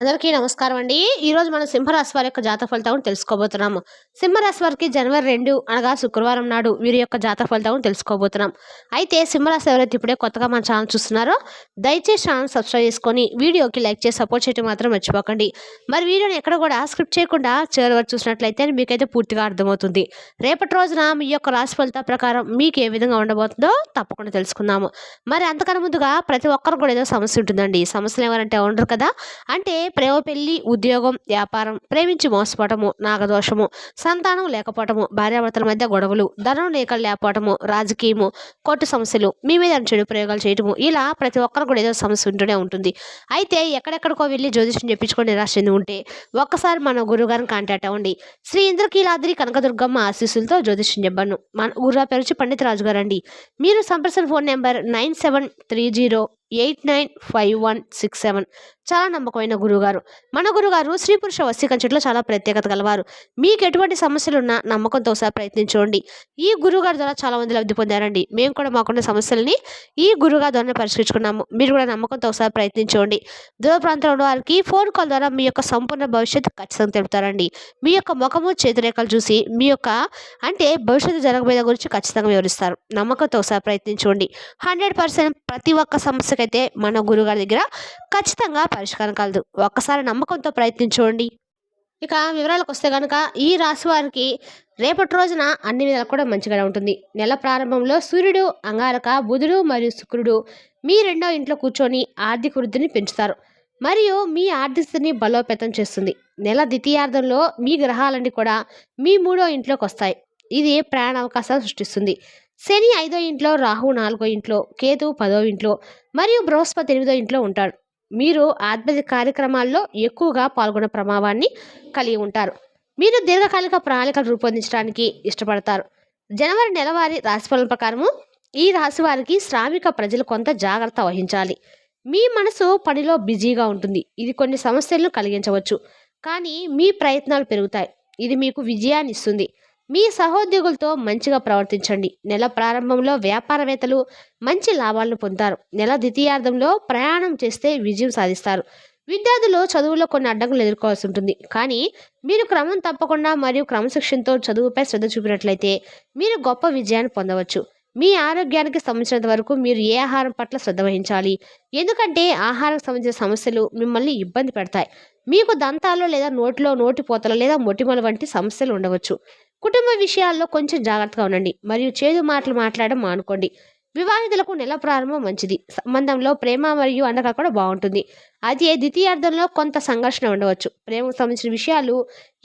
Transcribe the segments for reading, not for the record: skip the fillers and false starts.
అందరికీ నమస్కారం అండి. ఈరోజు మనం సింహరాశి వారి యొక్క జాతక ఫలితాలను తెలుసుకోబోతున్నాము. సింహరాశి వారికి జనవరి 2 అనగా శుక్రవారం నాడు వీరి యొక్క జాతక ఫలితాలను తెలుసుకోబోతున్నాం. అయితే సింహరాశి ఎవరైతే ఇప్పుడే కొత్తగా మన ఛానల్ చూస్తున్నారో దయచేసి ఛానల్ సబ్స్క్రైబ్ చేసుకొని వీడియోకి లైక్ చేసి సపోర్ట్ చేయడం మాత్రం మర్చిపోకండి. మరి వీడియోని ఎక్కడ కూడా స్క్రిప్ట్ చేయకుండా చివరి వరకు చూసినట్లయితే మీకైతే పూర్తిగా అర్థమవుతుంది. రేపటి రోజున మీ యొక్క రాశి ఫలితాల ప్రకారం మీకు ఏ విధంగా ఉండబోతుందో తప్పకుండా తెలుసుకుందాము. మరి అంతకన్నా ముందుగా ప్రతి ఒక్కరు కూడా ఏదో సమస్య ఉంటుందండి. సమస్యలు ఎవరంటే ఉండరు కదా. అంటే ప్రేమ, పెళ్లి, ఉద్యోగం, వ్యాపారం, ప్రేమించి మోసపోవటము, నాగదోషము, సంతానం లేకపోవటము, భార్యాభర్తల మధ్య గొడవలు, ధనం లేకపోవటము, రాజకీయము, కోర్టు సమస్యలు, మీ మీద చెడు ప్రయోగాలు చేయటము, ఇలా ప్రతి ఒక్కరు కూడా ఏదో సమస్య ఉంటూనే ఉంటుంది. అయితే ఎక్కడెక్కడికో వెళ్ళి జ్యోతిష్యం చెప్పించుకొని నిరాశ చెంది ఉంటే ఒక్కసారి మన గురువుగారిని కాంటాక్ట్ అవ్వండి. శ్రీ ఇంద్రకీలాద్రి కనకదుర్గమ్మ ఆశీస్సులతో జ్యోతిష్యం చెప్పాను. మన గురువు పేరు వచ్చి పండిత రాజు గారు అండి. మీరు సంప్రదించిన ఫోన్ నెంబర్ 973088956167. చాలా నమ్మకమైన గురువుగారు. మన గురుగారు స్త్రీ పురుష వశీకరణలో చాలా ప్రత్యేకత గలవారు. మీకు ఎటువంటి సమస్యలున్నా నమ్మకంతో ఒకసారి ప్రయత్నించండి. ఈ గురువుగారి ద్వారా చాలా మంది లబ్ధి పొందారండి. మేము కూడా మాకున్న సమస్యలని ఈ గురువుగారి ద్వారా పరిష్కరించుకున్నాము. మీరు కూడా నమ్మకంతో ఒకసారి ప్రయత్నించండి. దూర ప్రాంతంలో వారికి ఫోన్ కాల్ ద్వారా మీ యొక్క సంపూర్ణ భవిష్యత్తు ఖచ్చితంగా తెలుపుతారండి. మీ యొక్క ముఖము చేతిరేఖలు చూసి మీ యొక్క భవిష్యత్తు జరగబోయే గురించి ఖచ్చితంగా వివరిస్తారు. నమ్మకంతో ఒకసారి ప్రయత్నించండి. 100% ప్రతి ఒక్క సమస్యకైతే మన గురువుగారి దగ్గర ఖచ్చితంగా పరిష్కారం కలదు. ఒక్కసారి నమ్మకంతో ప్రయత్నించండి. ఇక వివరాలకు వస్తే కనుక ఈ రాశి వారికి రేపటి రోజున అన్ని విధాలు కూడా మంచిగానే ఉంటుంది. నెల ప్రారంభంలో సూర్యుడు, అంగారక, బుధుడు మరియు శుక్రుడు మీ రెండో ఇంట్లో కూర్చొని ఆర్థిక వృద్ధిని పెంచుతారు మరియు మీ ఆర్థిక స్థితిని బలోపేతం చేస్తుంది. నెల ద్వితీయార్థంలో మీ గ్రహాలన్నీ కూడా మీ మూడో ఇంట్లోకి వస్తాయి. ఇది ప్రయాణ అవకాశాలు సృష్టిస్తుంది. శని 5వ ఇంట్లో, రాహు 4వ ఇంట్లో, కేతు 10వ ఇంట్లో మరియు బృహస్పతి 8వ ఇంట్లో ఉంటాడు. మీరు ఆధ్యాత్మిక కార్యక్రమాల్లో ఎక్కువగా పాల్గొనే ప్రభావాన్ని కలిగి ఉంటారు. మీరు దీర్ఘకాలిక ప్రణాళికలు రూపొందించడానికి ఇష్టపడతారు. జనవరి నెలవారీ రాశిఫలం ప్రకారము ఈ రాశి వారికి శ్రామిక ప్రజలు కొంత జాగ్రత్త వహించాలి. మీ మనసు పనిలో బిజీగా ఉంటుంది. ఇది కొన్ని సమస్యలను కలిగించవచ్చు, కానీ మీ ప్రయత్నాలు పెరుగుతాయి. ఇది మీకు విజయాన్ని ఇస్తుంది. మీ సహోద్యోగులతో మంచిగా ప్రవర్తించండి. నెల ప్రారంభంలో వ్యాపారవేత్తలు మంచి లాభాలను పొందుతారు. నెల ద్వితీయార్థంలో ప్రయాణం చేస్తే విజయం సాధిస్తారు. విద్యార్థులు చదువులో కొన్ని అడ్డంకులు ఎదుర్కోవాల్సి ఉంటుంది, కానీ మీరు క్రమం తప్పకుండా మరియు క్రమశిక్షణతో చదువుపై శ్రద్ధ చూపినట్లయితే మీరు గొప్ప విజయాన్ని పొందవచ్చు. మీ ఆరోగ్యానికి సంబంధించినంత వరకు మీరు ఏ ఆహారం పట్ల శ్రద్ధ వహించాలి, ఎందుకంటే ఆహారం సంబంధించిన సమస్యలు మిమ్మల్ని ఇబ్బంది పెడతాయి. మీకు దంతాలు లేదా నోటిపోతలు లేదా మొటిమల వంటి సమస్యలు ఉండవచ్చు. కుటుంబ విషయాల్లో కొంచెం జాగ్రత్తగా ఉండండి మరియు చేదు మాటలు మాట్లాడడం మానుకోండి. వివాహితులకు నెల ప్రారంభం మంచిది. సంబంధంలో ప్రేమ మరియు అండగా కూడా బాగుంటుంది. అదే ద్వితీయార్థంలో కొంత సంఘర్షణ ఉండవచ్చు. ప్రేమకు సంబంధించిన విషయాలు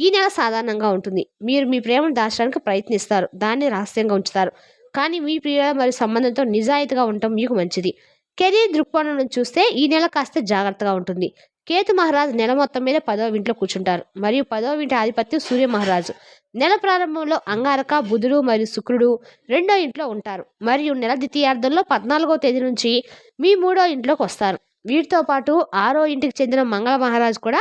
ఈ నెల సాధారణంగా ఉంటుంది. మీరు మీ ప్రేమను దాచడానికి ప్రయత్నిస్తారు, దాన్ని రహస్యంగా ఉంచుతారు, కానీ మీ ప్రియుల మరియు సంబంధంతో నిజాయితీగా ఉండటం మీకు మంచిది. కెరీర్ దృక్కోణం నుంచి చూస్తే ఈ నెల కాస్త జాగ్రత్తగా ఉంటుంది. కేతు మహారాజు నెల మొత్తం మీద 10వ ఇంట్లో కూర్చుంటారు మరియు 10వ ఇంటి ఆధిపత్యం సూర్య మహారాజు. నెల ప్రారంభంలో అంగారక, బుధుడు మరియు శుక్రుడు రెండో ఇంట్లో ఉంటారు మరియు నెల ద్వితీయార్థంలో 14వ తేదీ నుంచి మీ మూడో ఇంట్లోకి వస్తారు. వీటితో పాటు 6వ ఇంటికి చెందిన మంగళ మహారాజు కూడా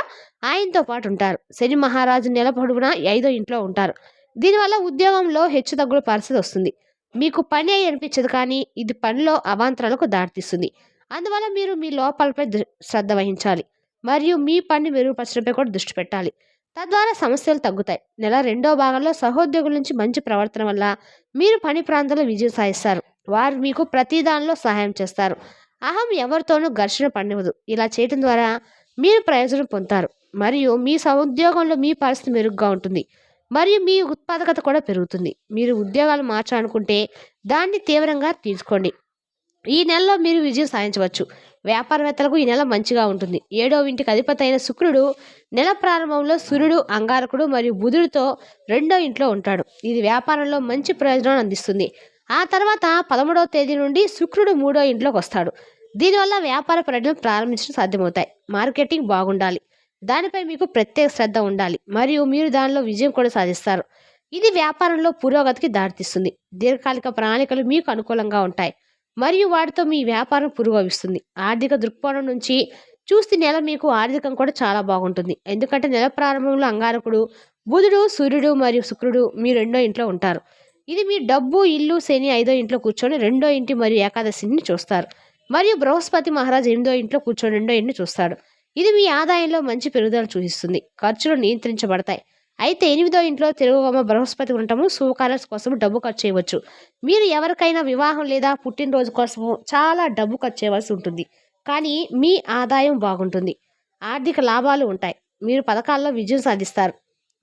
ఆయనతో పాటు ఉంటారు. శని మహారాజు నెల పొడవునా 5వ ఇంట్లో ఉంటారు. దీనివల్ల ఉద్యోగంలో హెచ్చు తగ్గుల పరిస్థితి వస్తుంది. మీకు పని అయి అనిపించదు, కానీ ఇది పనిలో అవాంతరాలకు దారితీస్తుంది. అందువల్ల మీరు మీ లోపాలపై శ్రద్ధ వహించాలి మరియు మీ పని మెరుగుపరచడంపై కూడా దృష్టి పెట్టాలి. తద్వారా సమస్యలు తగ్గుతాయి. నెల రెండో భాగంలో సహోద్యోగుల నుంచి మంచి ప్రవర్తన వల్ల మీరు పని ప్రాంతంలో విజయం సాధిస్తారు. వారు మీకు ప్రతి దానిలో సహాయం చేస్తారు. అహం ఎవరితోనూ ఘర్షణ పడినవదు. ఇలా చేయడం ద్వారా మీరు ప్రయోజనం పొందుతారు మరియు మీ సహోద్యోగంలో మీ పరిస్థితి మెరుగ్గా ఉంటుంది మరియు మీ ఉత్పాదకత కూడా పెరుగుతుంది. మీరు ఉద్యోగాలు మార్చాలనుకుంటే దాన్ని తీవ్రంగా తీసుకోండి. ఈ నెలలో మీరు విజయం సాధించవచ్చు. వ్యాపారవేత్తలకు ఈ నెల మంచిగా ఉంటుంది. 7వ ఇంటికి అధిపతి అయిన శుక్రుడు నెల ప్రారంభంలో సూర్యుడు, అంగారకుడు మరియు బుధుడితో రెండో ఇంట్లో ఉంటాడు. ఇది వ్యాపారంలో మంచి ప్రయోజనాన్ని అందిస్తుంది. ఆ తర్వాత 13వ తేదీ నుండి శుక్రుడు 3వ ఇంట్లోకి వస్తాడు. దీనివల్ల వ్యాపార ప్రకటనలు ప్రారంభించడం సాధ్యమవుతాయి. మార్కెటింగ్ బాగుండాలి, దానిపై మీకు ప్రత్యేక శ్రద్ధ ఉండాలి మరియు మీరు దానిలో విజయం కూడా సాధిస్తారు. ఇది వ్యాపారంలో పురోగతికి దారితీస్తుంది. దీర్ఘకాలిక ప్రణాళికలు మీకు అనుకూలంగా ఉంటాయి మరియు వాటితో మీ వ్యాపారం పురోగమిస్తుంది. ఆర్థిక దృక్కోణం నుంచి చూస్తే నెల మీకు ఆర్థికం కూడా చాలా బాగుంటుంది, ఎందుకంటే నెల ప్రారంభంలో అంగారకుడు, బుధుడు, సూర్యుడు మరియు శుక్రుడు మీ రెండో ఇంట్లో ఉంటారు. ఇది మీ డబ్బు, ఇల్లు. శని 5వ ఇంట్లో కూర్చొని రెండో ఇంటి మరియు ఏకాదశిని చూస్తారు మరియు బృహస్పతి మహారాజు 8వ ఇంట్లో కూర్చొని రెండో ఇంటిని చూస్తాడు. ఇది మీ ఆదాయంలో మంచి పెరుగుదల సూచిస్తుంది. ఖర్చులు నియంత్రించబడతాయి. అయితే 8వ ఇంట్లో తిరుగుగమ బృహస్పతి ఉండటము శుభకార్యాల కోసం డబ్బు ఖర్చు చేయవచ్చు. మీరు ఎవరికైనా వివాహం లేదా పుట్టినరోజు కోసము చాలా డబ్బు ఖర్చు చేయవలసి ఉంటుంది. కానీ మీ ఆదాయం బాగుంటుంది. ఆర్థిక లాభాలు ఉంటాయి. మీరు పథకాల్లో విజయం సాధిస్తారు.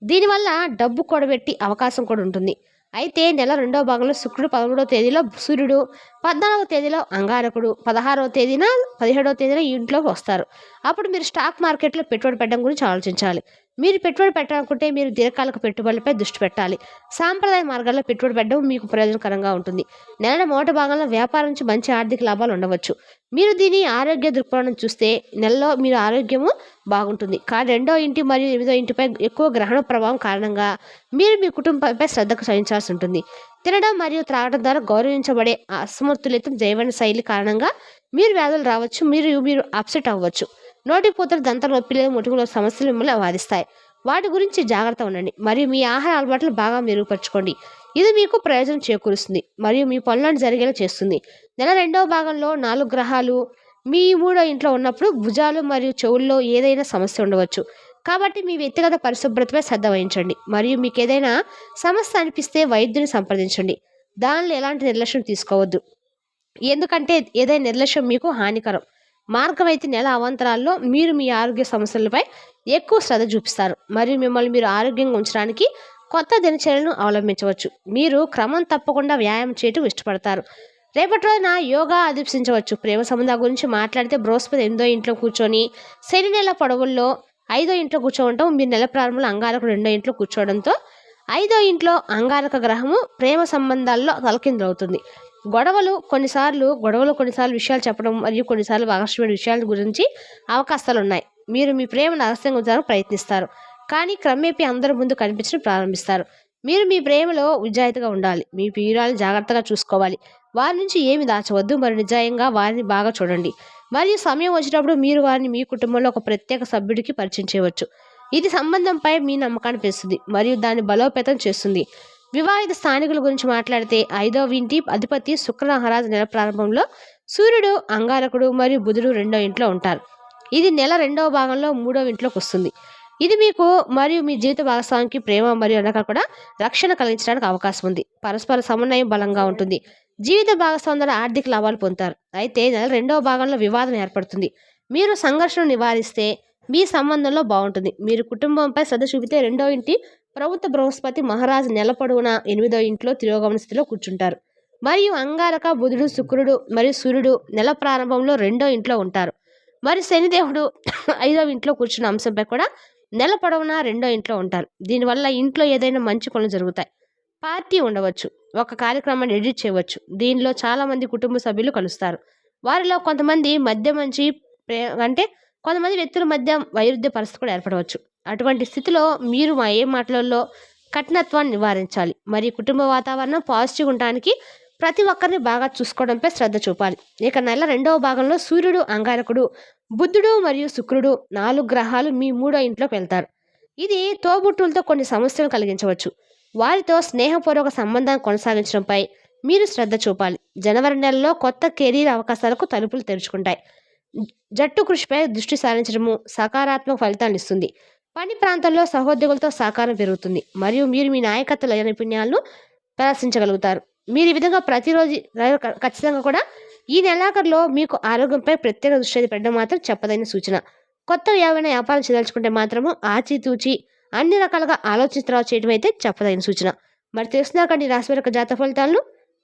దీనివల్ల డబ్బు కూడబెట్టి అవకాశం కూడా ఉంటుంది. అయితే నెల 2వ భాగంలో శుక్రుడు 13వ తేదీలో సూర్యుడు, 14వ తేదీలో అంగారకుడు, 16వ తేదీన 17వ తేదీన ఈ ఇంట్లోకి వస్తారు. అప్పుడు మీరు స్టాక్ మార్కెట్లో పెట్టుబడి పెట్టడం గురించి ఆలోచించాలి. మీరు పెట్టుబడి పెట్టాలనుకుంటే మీరు దీర్ఘకాలిక పెట్టుబడులపై దృష్టి పెట్టాలి. సాంప్రదాయ మార్గాల్లో పెట్టుబడి పెట్టడం మీకు ప్రయోజనకరంగా ఉంటుంది. నెల మొదటి భాగంలో వ్యాపారం నుంచి మంచి ఆర్థిక లాభాలు ఉండవచ్చు. మీరు దీని ఆరోగ్య దృక్పథం చూస్తే నెలలో మీరు ఆరోగ్యము బాగుంటుంది. కానీ 2వ ఇంటి మరియు 8వ ఇంటిపై ఎక్కువ గ్రహణ ప్రభావం కారణంగా మీరు మీ కుటుంబంపై శ్రద్ధకు వహించాల్సి ఉంటుంది. తినడం మరియు త్రాగడం ద్వారా గౌరవించబడే అసమతుల్యత జీవన శైలి కారణంగా మీరు వ్యాధులు రావచ్చు. మీరు అప్సెట్ అవ్వచ్చు. నోటిపూతలు, దంత నొప్పి, ముటుకుల సమస్యలు మిమ్మల్ని బాధిస్తాయి. వాటి గురించి జాగ్రత్త ఉండండి మరియు మీ ఆహార అలవాట్లు బాగా మెరుగుపరచుకోండి. ఇది మీకు ప్రయోజనం చేకూరుస్తుంది మరియు మీ పనులను జరిగేలా చేస్తుంది. నెల 2వ భాగంలో 4 గ్రహాలు మీ 3వ ఇంట్లో ఉన్నప్పుడు భుజాలు మరియు చెవుల్లో ఏదైనా సమస్య ఉండవచ్చు. కాబట్టి మీ వ్యక్తిగత పరిశుభ్రతపై శ్రద్ధ వహించండి మరియు మీకు ఏదైనా సమస్య అనిపిస్తే వైద్యుని సంప్రదించండి. దానిలో ఎలాంటి నిర్లక్ష్యం తీసుకోవద్దు, ఎందుకంటే ఏదైనా నిర్లక్ష్యం మీకు హానికరం. మార్గం అయితే నెల అవాంతరాల్లో మీరు మీ ఆరోగ్య సమస్యలపై ఎక్కువ శ్రద్ధ చూపిస్తారు మరియు మిమ్మల్ని మీరు ఆరోగ్యంగా ఉంచడానికి కొత్త దినచర్యలను అవలంబించవచ్చు. మీరు క్రమం తప్పకుండా వ్యాయామం చేయటం ఇష్టపడతారు. రేపటి రోజున యోగా అభ్యసించవచ్చు. ప్రేమ సంబంధాల గురించి మాట్లాడితే బృహస్పతి 8వ ఇంట్లో కూర్చొని శని నెల పొడవుల్లో 5వ ఇంట్లో కూర్చోవడం, మీరు నెల ప్రారంభంలో అంగారకుడు 2వ ఇంట్లో కూర్చోవడంతో 5వ ఇంట్లో అంగారక గ్రహము ప్రేమ సంబంధాల్లో తలకిందులవుతుంది. గొడవలు కొన్నిసార్లు విషయాలు చెప్పడం మరియు కొన్నిసార్లు ఆకర్షమైన విషయాల గురించి అవకాశాలు ఉన్నాయి. మీరు మీ ప్రేమను రహస్యంగా ఉంచడానికి ప్రయత్నిస్తారు, కానీ క్రమేపీ అందరి ముందు కనిపించడం ప్రారంభిస్తారు. మీరు మీ ప్రేమలో నిజాయితీగా ఉండాలి. మీ ప్రియురాలను జాగ్రత్తగా చూసుకోవాలి. వారి నుంచి ఏమి దాచవద్దు మరియు నిజాయంగా వారిని బాగా చూడండి. మరియు సమయం వచ్చినప్పుడు మీరు వారిని మీ కుటుంబంలో ఒక ప్రత్యేక సభ్యుడికి పరిచయం చేయవచ్చు. ఇది సంబంధంపై మీ నమ్మకాన్ని పెంచుతుంది మరియు దాన్ని బలోపేతం చేస్తుంది. వివాహిత స్థానికుల గురించి మాట్లాడితే 5వ ఇంటి అధిపతి శుక్ర మహారాజు నెల ప్రారంభంలో సూర్యుడు, అంగారకుడు మరియు బుధుడు 2వ ఇంట్లో ఉంటారు. ఇది నెల 2వ భాగంలో 3వ ఇంట్లోకి వస్తుంది. ఇది మీకు మరియు మీ జీవిత భాగస్వామికి ప్రేమ మరియు అనగా కూడా రక్షణ కలిగించడానికి అవకాశం ఉంది. పరస్పర సమన్వయం బలంగా ఉంటుంది. జీవిత భాగస్వామి ద్వారా ఆర్థిక లాభాలు పొందుతారు. అయితే నెల 2వ భాగంలో వివాదం ఏర్పడుతుంది. మీరు సంఘర్షణను నివారిస్తే మీ సంబంధంలో బాగుంటుంది. మీరు కుటుంబంపై శ్రద్ధ చూపితే 2వ ఇంటి ప్రభుత్వ బృహస్పతి మహారాజు నెల పొడవునా 8వ ఇంట్లో తిరోగమన స్థితిలో కూర్చుంటారు మరియు అంగారక, బుధుడు, శుక్రుడు మరియు సూర్యుడు నెల ప్రారంభంలో 2వ ఇంట్లో ఉంటారు. మరి శనిదేవుడు 5వ ఇంట్లో కూర్చున్న అంశంపై కూడా నెల పొడవునా 2వ ఇంట్లో ఉంటారు. దీనివల్ల ఇంట్లో ఏదైనా మంచి పనులు జరుగుతాయి. పార్టీ ఉండవచ్చు, ఒక కార్యక్రమాన్ని ఎడిట్ చేయవచ్చు. దీనిలో చాలామంది కుటుంబ సభ్యులు కలుస్తారు. వారిలో కొంతమంది కొంతమంది వ్యక్తుల మధ్య వైరుధ్య పరిస్థితి కూడా ఏర్పడవచ్చు. అటువంటి స్థితిలో మీరు ఏ మాటలలో కఠినత్వాన్ని నివారించాలి మరియు కుటుంబ వాతావరణం పాజిటివ్ ఉండడానికి ప్రతి ఒక్కరిని బాగా చూసుకోవడంపై శ్రద్ధ చూపాలి. ఇక నెల 2వ భాగంలో సూర్యుడు, అంగారకుడు, బుధుడు మరియు శుక్రుడు 4 గ్రహాలు మీ 3వ ఇంట్లోకి వెళ్తారు. ఇది తోబుట్టులతో కొన్ని సమస్యలు కలిగించవచ్చు. వారితో స్నేహపూర్వక సంబంధాన్ని కొనసాగించడంపై మీరు శ్రద్ధ చూపాలి. జనవరి నెలలో కొత్త కెరీర్ అవకాశాలకు తలుపులు తెరుచుకుంటాయి. జట్టు కృషిపై దృష్టి సారించడము సకారాత్మక ఫలితాలను ఇస్తుంది. పని ప్రాంతంలో సహోద్యోగులతో సహకారం పెరుగుతుంది మరియు మీరు మీ నాయకత్వ నైపుణ్యాలను ప్రదర్శించగలుగుతారు. మీరు ఈ విధంగా ప్రతిరోజు ఖచ్చితంగా కూడా ఈ నెలాఖరులో మీకు ఆరోగ్యంపై ప్రత్యేక దృష్టి పెట్టడం మాత్రం చెప్పదైన సూచన. కొత్త ఏమైనా వ్యాపారం చేయదలుచుకుంటే మాత్రము ఆచితూచి అన్ని రకాలుగా ఆలోచించి తర్వాత చేయడం అయితే చెప్పదైన సూచన. మరి తెలుసుకున్నాక రాశి వారి జాతక ఫలితాలను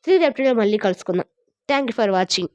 3 ఏప్రిల్లో మళ్ళీ కలుసుకుందాం. Thank you for watching.